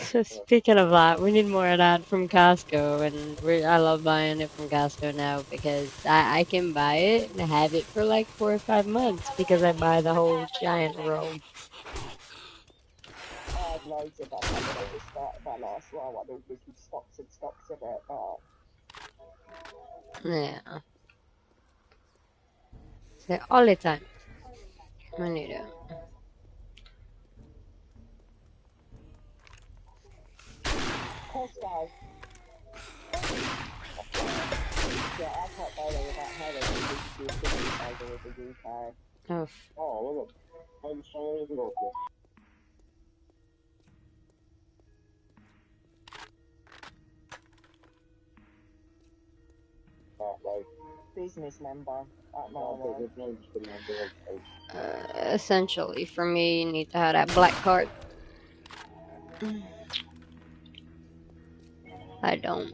Speaking of that, we need more of that from Costco, and I love buying it from Costco now because I can buy it and have it for like 4 or 5 months because I buy the whole giant roll. I had loads of them when I just started my last row. I mean, we keep stocks and stocks of it, but Yeah. So all the time. I need it. Costco. Yeah, I can't go there without having it. This is the official burger of the UK. Oh, Oh, look. I'm sorry, look. Business member at moment. essentially, for me, you need to have that black card. I don't.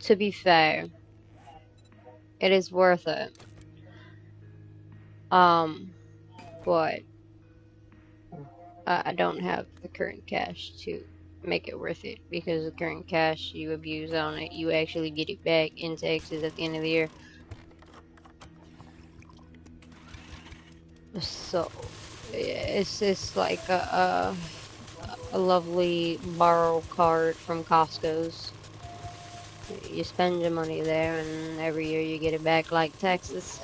To be fair, it is worth it. But I don't have the current cash to make it worth it because the current cash you abuse on it, you actually get it back in taxes at the end of the year. So it's like a lovely borrow card from Costco's. You spend your money there, and every year you get it back like taxes.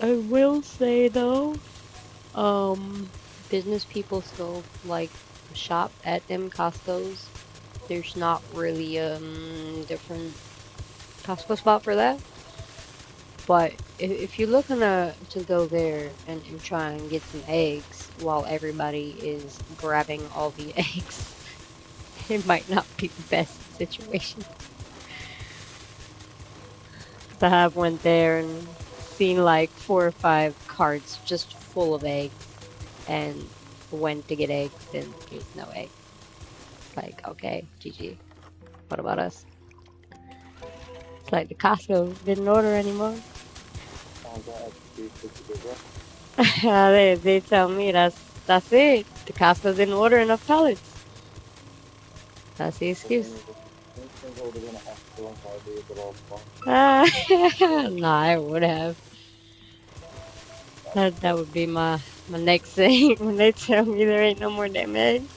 I will say though, business people still like shop at them Costco's. There's not really different Costco spot for that. But if you're looking to go there and try and get some eggs while everybody is grabbing all the eggs, it might not be the best situation. I have went there and seen like 4 or 5 carts just full of eggs and went to get eggs and there's no eggs. Like, okay, GG. What about us? It's like the Costco didn't order anymore. they tell me that's it. The Costco didn't order enough pallets. That's the excuse. No, I would have. That would be my next thing when they tell me there ain't no more damn eggs.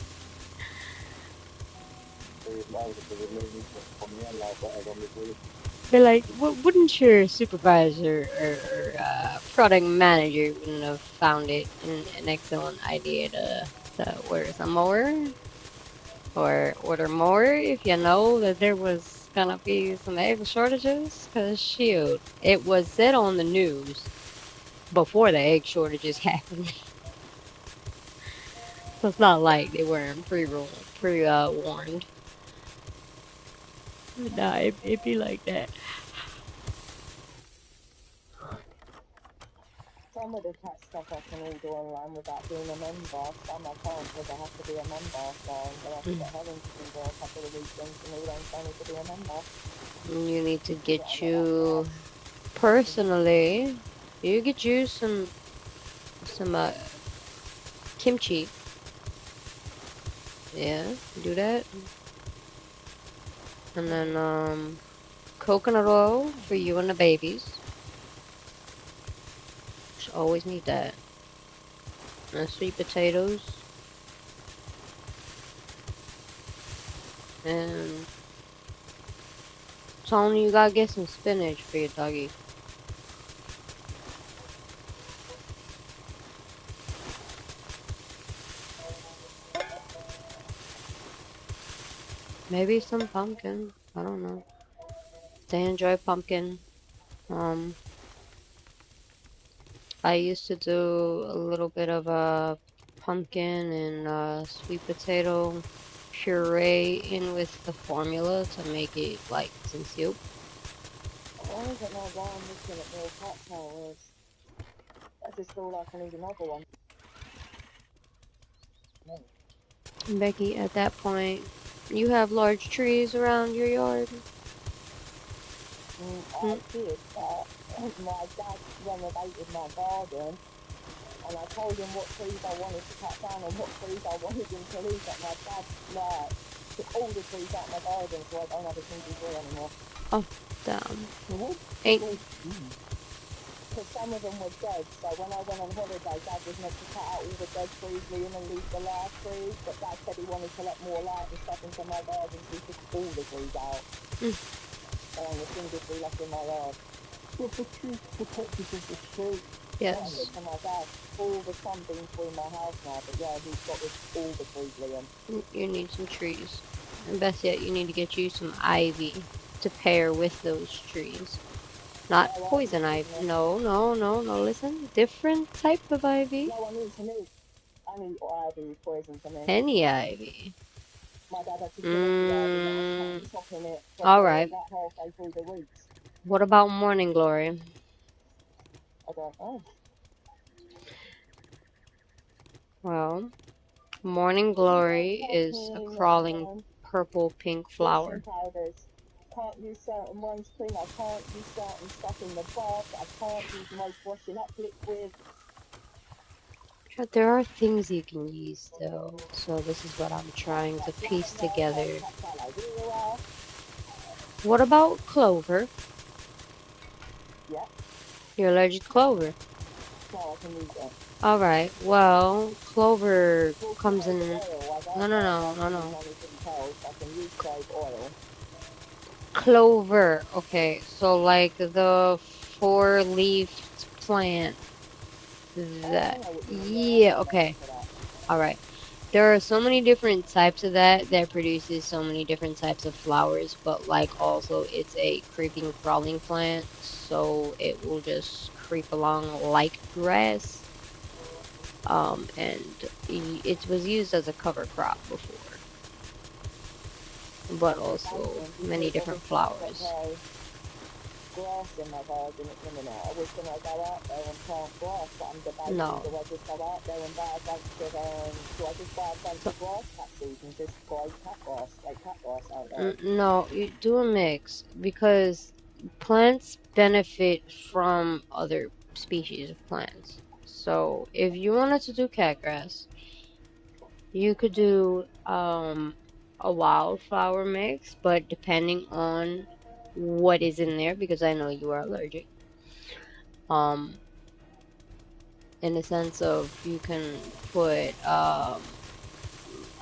Be like, wouldn't your supervisor or product manager wouldn't have found it an excellent idea to order some more or order more if you know that there was gonna be some egg shortages? Cause shoot, it was said on the news before the egg shortages happened. So it's not like they weren't pre-warned. Nah, it be like that. Some of the cat stuff I can order online without being a member. Some I can't because I have to be a member. So I'm going to have to get Helen to do there a couple of weekends for me then so I need to be a member. You need to get you personally. You get you some kimchi. Yeah, do that. And then coconut oil for you and the babies. Just always need that. And sweet potatoes. And Tony, you gotta get some spinach for your doggy. Maybe some pumpkin. I don't know. They enjoy pumpkin. I used to do a little bit of a pumpkin and sweet potato puree in with the formula to make it like some soup. I don't know why I'm looking at more cat towers. I just feel like I need another one. Becky, at that point, you have large trees around your yard. I did, but my dad renovated my garden, and I told him what trees I wanted to cut down and what trees I wanted him to leave, but my dad, like, took all the trees out of my garden, so I don't have a single tree anymore. Oh, damn. Ain't. Because some of them were dead, so when I went on holiday, Dad was meant to cut out all the dead trees, Liam, and leave the live trees, but Dad said he wanted to let more light and stuff into my garden, so he took all the trees out. And the single tree left in my yard. But the trees protected of the street. Yes. I said to my dad, all the sunbeams through my house now, but yeah, he's got rid of all the trees, Liam. You need some trees. And best yet, you need to get you some ivy to pair with those trees. Not No poison ivy. No, no, no, no. Listen, different type of ivy. No, I need to move. I need ivy with poison to me. Any ivy. My dad had to kill all the ivy last time, chopping it All right. about halfway through the roots. What about morning glory? I don't know. Well, morning glory is a crawling purple pink flower. Powders. Can't use certain ones clean. I can't use certain stuff in the bath. I can't use most washing up liquid. There are things you can use though, so this is what I'm trying to piece together. What about clover? Yeah. You're allergic to clover. No, I can use it. Alright, well, clover comes in... No. I can use clove oil. Clover, okay, so like the four-leafed plant. That, yeah, okay. Alright. There are so many different types of that produces so many different types of flowers, but like also it's a creeping crawling plant, so it will just creep along like grass. And it was used as a cover crop before, but also many different flowers. Grass in my garden at the minute. I was going to go out there and plant grass, but I'm debating, do I just go out there and buy a bunch of, grass capsules and just buy cat grass out there? No, you do a mix, because plants benefit from other species of plants. So if you wanted to do cat grass, you could do a wildflower mix, but depending on what is in there, because I know you are allergic. In the sense of you can put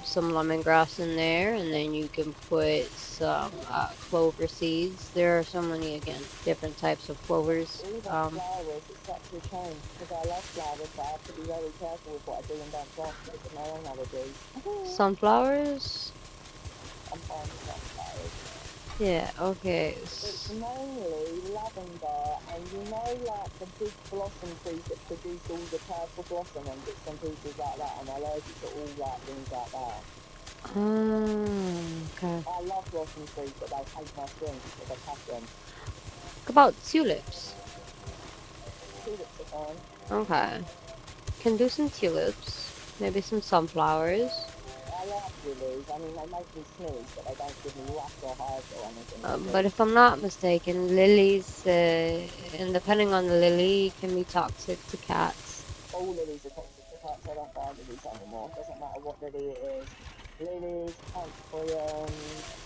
some lemongrass in there, and then you can put some clover seeds. There are so many, again, different types of clovers. Flowers, it's such a shame, because I love flowers, but I have to be very careful with what I do and don't plant because of my own allergies. Sunflowers? I'm fine with sunflowers. Yeah, okay. It's mainly lavender, and like the big blossom trees that produce all the purple blossom and bits and pieces like that. I'm allergic to all like things like that. Okay. I love blossom trees, but they hate my skin because I cut them. What about tulips? Tulips are fine. Okay. Can do some tulips. Maybe some sunflowers. I like lilies. I mean, they make me sneeze, but they don't give me rash or hives or anything. But if I'm not mistaken, lilies, and depending on the lily, can be toxic to cats. All lilies are toxic to cats. I don't buy lilies anymore. It doesn't matter what lily it is. Lilies, anthuriums.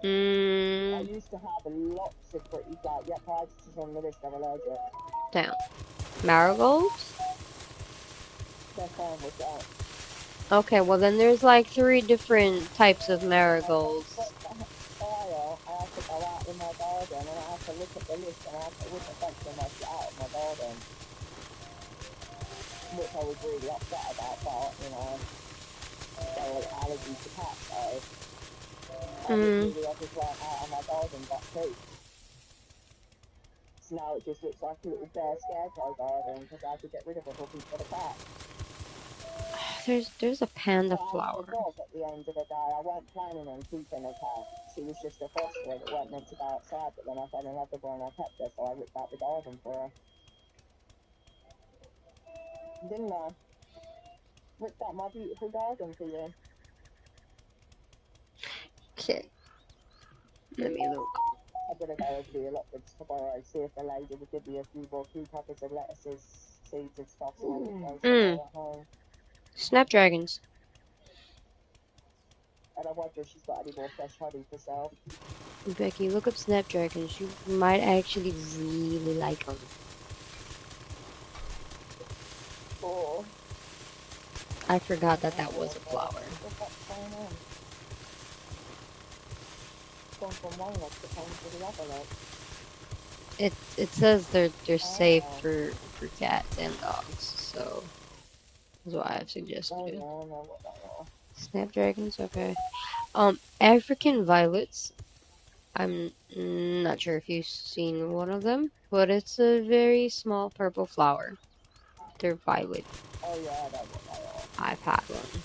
I used to have lots of pretty hybrids on the list. I'm allergic. Damn. Marigolds? They're fine with that. Okay, well then there's like 3 different types of marigolds. I have to go out in my garden and I have to look at the list and I have to rip a bunch of my shit out of my garden. Which I was really upset about, but, they're an allergy to cats, so I just ran out of my garden but too. So now it just looks like a little bare scarecrow garden because I had to get rid of everything for the cat. There's a panda flower. At the end of the day, I weren't planning on keeping a cat. She was just a foster that weren't meant to go outside, but then I fell in love with her and I kept her, so I ripped out the garden for her. Didn't I? Look at my beautiful garden for you. Okay. Let me look. I'm gonna go over the allotments tomorrow, see if the lady will give me a few more cucumbers and lettuces, seeds and stuff so I can grow some more at home. Snapdragons. And I wonder if she's got any more fresh honey for sale. Becky, look up snapdragons. You might actually really like them. Or I forgot that that was a flower. what the fuck's going on? It's gone from one leg to come to the other leg. It says they're safe for cats and dogs, so that's why I've suggested Oh it. yeah, I know what they are. Snapdragons, okay. African violets. I'm not sure if you've seen one of them, but it's a very small purple flower. They're violet. Oh yeah, I know what they are. I've had one.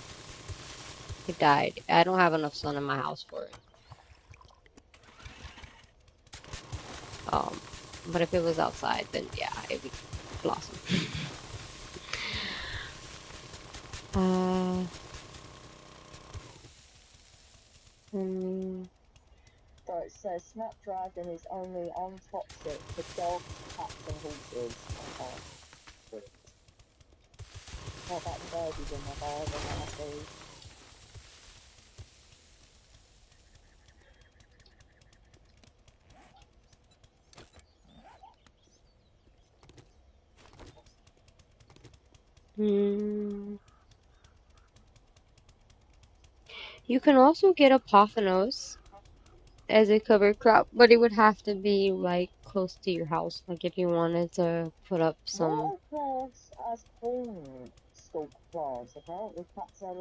It died. I don't have enough sun in my house for it. But if it was outside, then yeah, it would blossom. So it says snapdragon is only untoxic for dogs, cats and horses. Okay. What about the birdies in my garden that I see? You can also get a pothos as a cover crop, but it would have to be like close to your house. Like if you wanted to put up some. What plants as corn stalk plants? Apparently cats are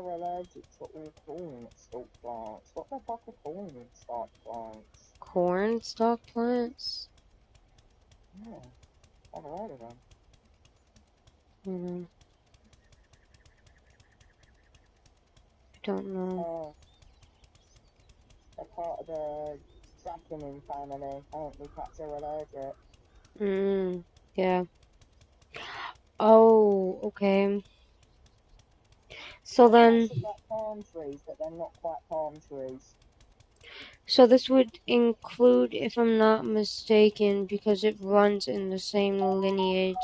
allergic to all corn stalk plants. What the fuck are corn stalk plants? Corn stalk plants? Yeah, I've heard of them. I don't know. Oh, they're part of the Draconin family. Apparently cats are allergic. Yeah. Oh, okay. So then, Massive like palm trees, but they're not quite palm trees. so this would include, if I'm not mistaken, because it runs in the same lineage,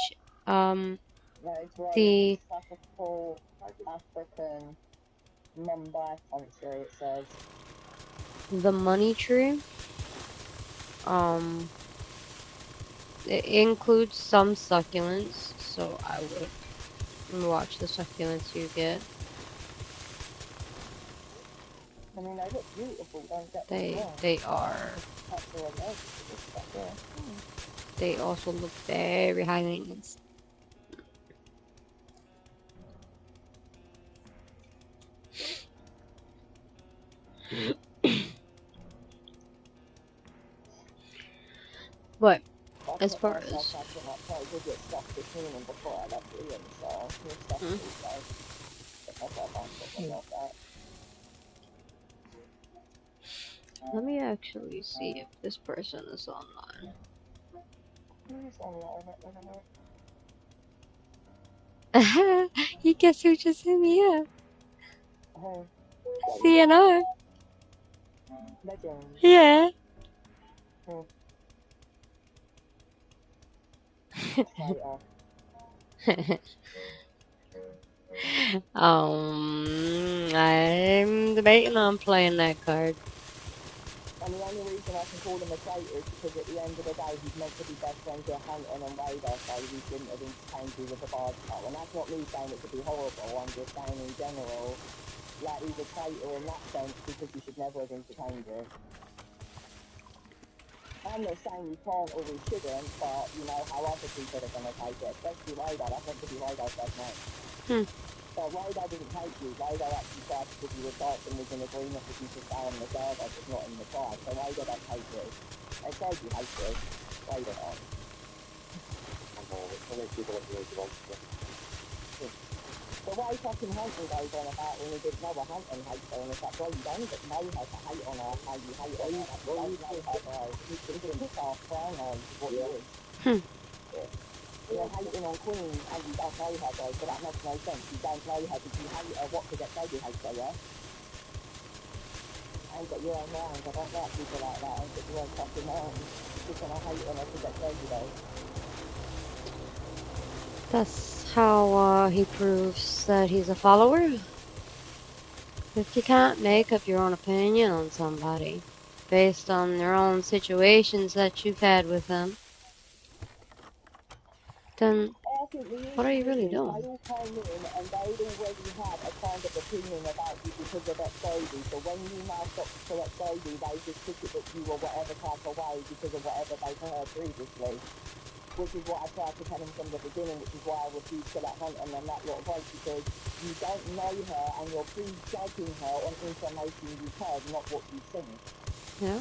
They grow in the tropical African Mumbai country, it says. money tree. It includes some succulents, so I would watch the succulents you get. I mean, they look beautiful, don't get me wrong. They are. Cats are allergic to this stuff, yeah. They also look very high maintenance. But as far as I did get stuff this morning before I left Ian, so your stuff is all safe. But I thought about something like that. let me actually see if this person is online. Who's online at the minute? You guess who just hit me up? Who? CNR. Legend. Yeah. Traitor. I'm debating on playing that card. And the only reason I can call him a traitor is because at the end of the day, he's meant to be best friends with Hanton and Radar, so he shouldn't have entertained you with a barge pole. And that's not me saying it to be horrible, I'm just saying in general, like, he's a traitor in that sense because you should never have entertained you. I'm not saying you can't or we shouldn't, but you know how other people are going to take it, especially Radar. That's meant to be Radar's best mate. But Radar didn't take you. Radar actually tried to give you a chance and was in agreement with you to stay on the server, just not in the tribe. So Radar don't hate you. They said you hate you. Radar don't. The way fucking Hunting goes on about when he didn't know a Hunting hates her, and it's like, well, you don't even know her to hate on her, how you hate on her. You don't know her, bro. You can piss off, brown eyes, is what it is. Yeah. you're hating on Queen and you don't know her, though, so that makes no sense. You don't know her, but you hate her. What, because Sadie hates her, yeah? Ain't got your own mind. I don't like people like that. Ain't got your own fucking mind. Just gonna hate on her because that's Sadie, though. That's how he proves that he's a follower. If you can't make up your own opinion on somebody based on their own situations that you've had with them, then I think the what are you issue really is doing? they all came in and they'd already had a kind of opinion about you because of X-Odie. So when you now stopped to X-Odie, they just took it that you were whatever type of way because of whatever they've heard previously. Which is what I tried to tell them from the beginning, which is why I refused to let hunt on them that lot of vote, because you don't know her and you're prejudging her on information you've heard, not what you've seen. Yeah.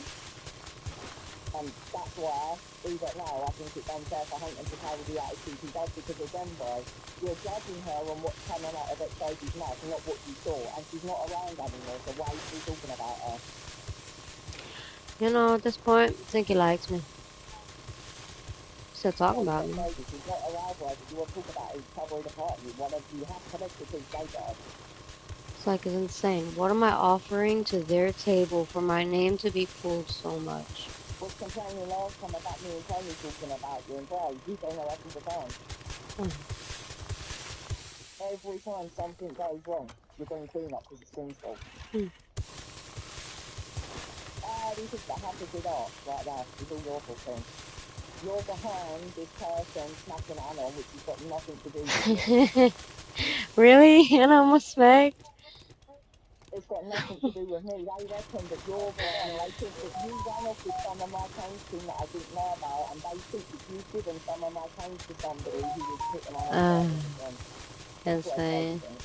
And that's why, even now, I think it's unfair for Hunting to carry the attitude he does, because remember, you're judging her on what's coming out of X-Odie's mouth, not what you saw. And she's not around anymore, so why are you still talking about her? You know, at this point, I think he likes me. Still talking about me. She's not around, right? If you want to talk about it, cover it apart. You have to make the two together. It's like it's insane. What am I offering to their table for my name to be pulled so much? Was complaining last time about me and Tony talking about you, and bro, you don't know us all the time. Every time something goes wrong, you bring Queen up because it's Queen's fault. These things that happen with art right now, it's all your fault, Queen. You're behind this person smacking Anon, which has got nothing to do with you. Really? And I'm respect? It's got nothing to do with me. They reckon that you're the one. They think that you ran off with some of my canes team that I didn't know about, and they think that you've given some of my canes to somebody who was hitting on us. That's what they Insane. think.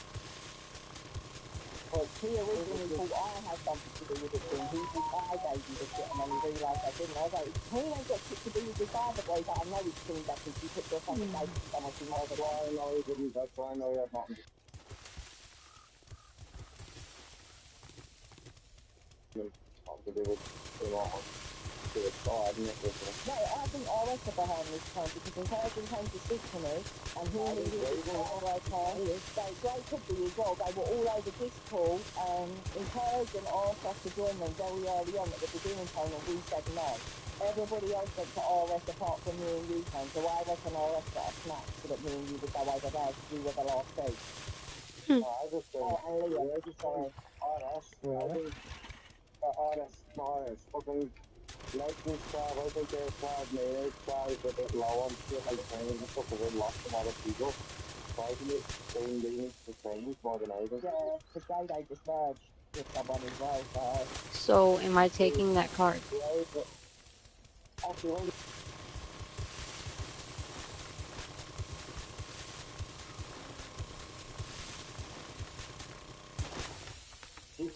But he originally thought I had something to do with it, Queen. He thought I gave you the shit, and then he realised I didn't. I was like, Queen ain't got shit to do with this either, bro. But I know it's Queen because she put your fucking face in someone she might have. I know it didn't. That's why I know you have nothing. No, I think RS are behind this time because Intelligent came to speak to me and he needed to RS on. They could be as well. They were all over Discord and Intelligent asked us to join them very early on at the beginning time and we said no. Everybody else went to RS apart from me and you, Tone. So I reckon RS got a snap so that me and you would go over there because we were the last two. I just think, and Leah, sorry. RS, I think RS, fucking Legends squad, I think their squad, their squad is a bit low on shit like training and stuff, because they lost a lot of people. So I think they need to change more than anything. Yeah, because they just merged with someone as well, So, am I taking that card? yeah, but actually,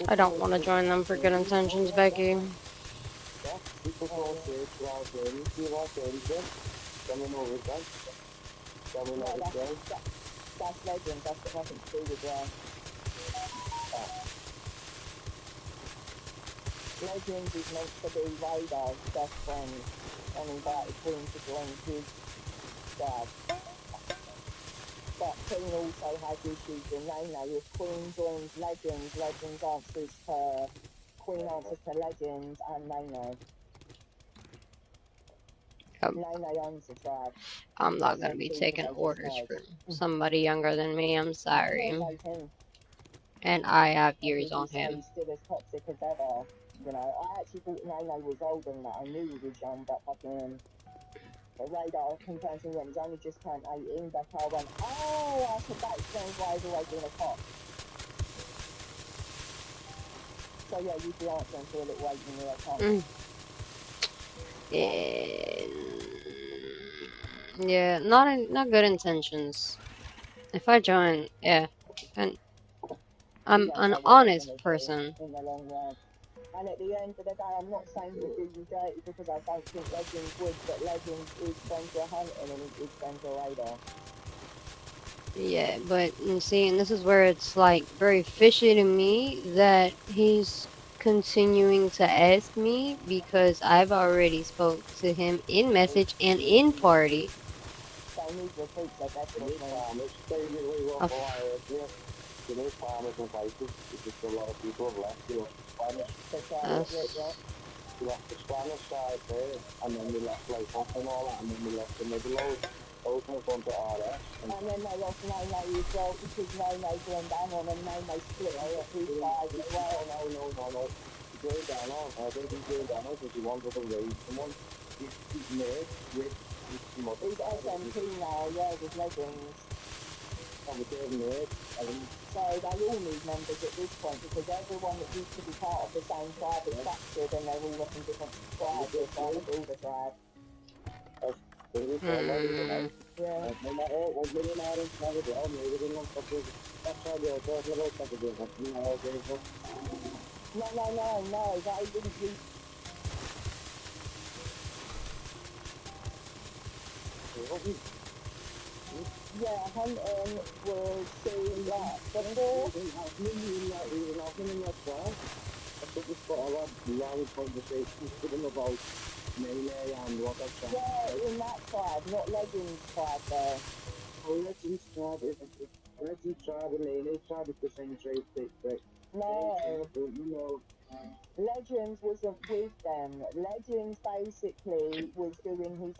I don't want to join them for good intentions, Becky. super close coming over that. Coming over there. That's legend, that's got nothing to do with Legends is meant to be Radar's best friend and invited Queen to join his squad. But Queen also has issues with Nano. If Queen joins Legends, Legends answers to Queen answers to Legends and Nano. Nano owns the squad. I'm not going to be taking orders from somebody younger than me. I'm sorry. And I have years on him. He's still as toxic as ever. You know, I actually thought Nano was older than that. I knew he was young, but fucking. The Radar confirmed when he's only just turned 18. That's how I went, oh, I said that explains why he's always been a cop. So yeah, you'd be answering to a little 18-year-old cop. Yeah, not good intentions. If I join, yeah, and I'm an honest person. In the long run. And at the end of the day, I'm not saying to do you dirty because I don't think Legends would, but Legends is friends with Hunting and he is friends with Radar. Yeah, but you see, and this is where it's like very fishy to me that he's continuing to ask me because I've already spoke to him in message and in party. these recruits are desperate, man. Farmers, basically what I heard here. You know, farmers and fighters, because a lot of people have left, you know, Spanish. To try to get that. We left the Spanish side there, and then we left like Hop and all that, and then we left the middle load, over in front of RS. And then they lost Nene as well, because Nene joined down on and Nene split into two sides as well. No. He joined down on, I think he joined down on because he wanted to raise someone. He's made with some other. He's SMP now, yeah, with Legends. So they all need members at this point, because everyone that used to be part of the same tribe is fractured, and they're all from different tribes, they're trying to build a tribe. Yeah. No matter what really matters, never do. Maybe they don't stop it. That's how they're talking about stuff again. You know, No, they didn't use. Yeah, hunting was saying that before. He was laughing in that trial. I think it's got a lot of long conversations with him about melee and what that's trying. Yeah, in that tribe, not Legends tribe there. Oh, Legends tribe and melee tribe is the same trade thing, right? No. You know. Legends wasn't with them. Legends basically was doing his